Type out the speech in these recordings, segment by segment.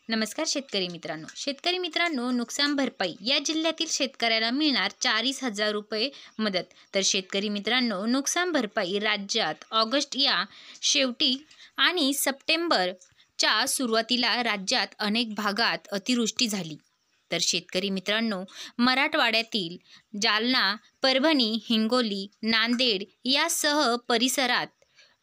नमस्कार शेतकरी मित्रांनो, नुकसान भरपाई या जिल्ह्यातील शेतकऱ्याला मिळणार 40,000 रुपये मदत। तर शेतकरी मित्रांनो, नुकसान भरपाई राज्यात ऑगस्ट या शेवटी आणि सप्टेंबरच्या सुरुवातीला राज्यात अनेक भागात अतिवृष्टी झाली। तर शेतकरी मित्रांनो, मराठवाड्यातील जालना, परभणी, हिंगोली, नांदेड यासह परिसरात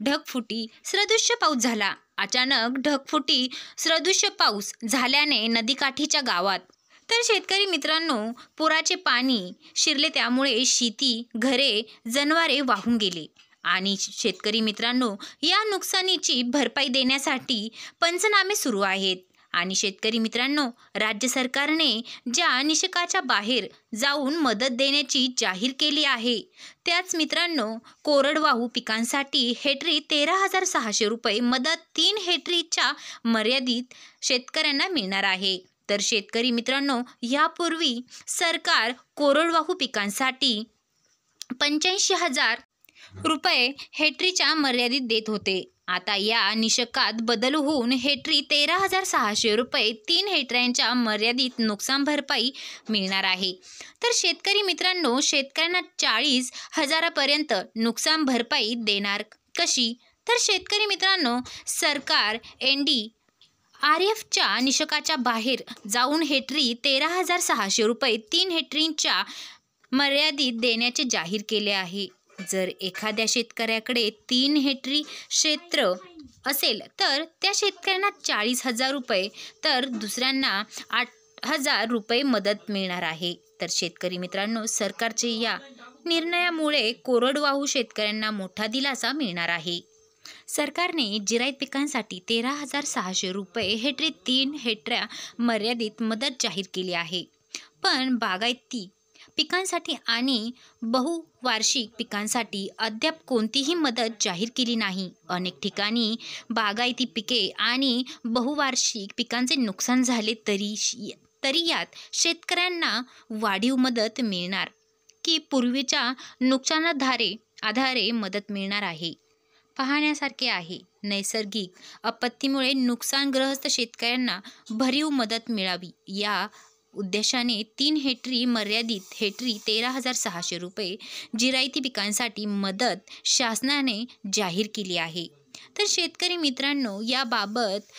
ढगफुटी सदृश्य पाऊस झाला। अचानक ढगफुटी सदृश्य पाऊस झाल्याने नदीकाठीच्या गावात तर शेतकरी मित्रांनो पुराचे पाणी शिरले, त्यामुळे शेती, घरे, जनावरे वाहून गेले आणि शेतकरी मित्रांनो या नुकसानीची भरपाई देण्यासाठी पंचनामे सुरू आहेत। आणि शेतकरी मित्रांनो, राज्य सरकारने ज्या निषेकाच्या बाहेर जाऊन मदत देण्याची जाहीर केली आहे, त्याच मित्रांनो कोरडवाहू पिकांसाठी हेक्टरी 13,600 रुपये मदत 3 हेक्टरीच्या मर्यादित शेतकऱ्यांना मिळणार आहे। तर शेतकरी मित्रांनो, यापूर्वी सरकार कोरडवाहू पिकांसाठी 85,000 रुपये हेक्टरीच्या मर्यादित देत होते। आता या निषेकात बदल होऊन हेक्टरी 13,600 रुपये 3 हेक्टरांच्या मर्यादित नुकसान भरपाई मिळणार आहे। तर शेतकरी मित्रांनो, शेतकऱ्यांना 40,000 पर्यंत नुकसान भरपाई देणार कशी? तर शेतकरी मित्रांनो, सरकार NDRFच्या निषेकाच्या बाहेर जाऊन हेक्टरी 13,600 रुपये 3 हेक्टरींच्या मर्यादित देण्याचे जाहीर केले आहे। जर एखाद्या शेतकऱ्याकडे 3 हेक्टरी क्षेत्र असेल तर त्या शेतकऱ्यांना 40,000 रुपये तर दुसऱ्यांना 8,000 रुपये मदत मिळणार आहे। तर शेतकरी मित्रांनो, सरकारच्या या निर्णयामुळे कोरडवाहू शेतकऱ्यांना मोठा दिलासा मिळणार आहे। सरकारने जिरायत पिकांसाठी 13,600 रुपये हेक्टरी 3 हेक्टऱ्या मर्यादित मदत जाहीर केली आहे, पण बागायती पिकांसाठी आणि बहुवार्षिक पिकांसाठी अद्याप कोणतीही मदत जाहीर केली नाही। अनेक ठिकाणी बागायती पिके आणि बहुवार्षिक पिकांचे नुकसान झाले तरी यात शेतकऱ्यांना वाढीव मदत मिळणार की पूर्वीच्या नुकसानाधारे मदत मिळणार आहे पाहण्यासारखे आहे। नैसर्गिक आपत्तीमुळे नुकसानग्रस्त शेतकऱ्यांना भरीव मदत मिळावी या उद्देशाने 3 हेक्टरी मर्यादित हेक्टरी 13,600 रुपये जिरायती पिकांसाठी मदत शासनाने जाहीर केली आहे। तर शेतकरी मित्रांनो, याबाबत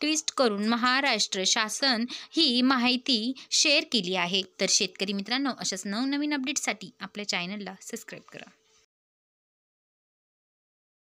ट्विट करून महाराष्ट्र शासन ही माहिती शेअर केली आहे। तर शेतकरी मित्रांनो, अशाच नवनवीन अपडेट्ससाठी आपल्या चॅनलला सबस्क्राईब करा।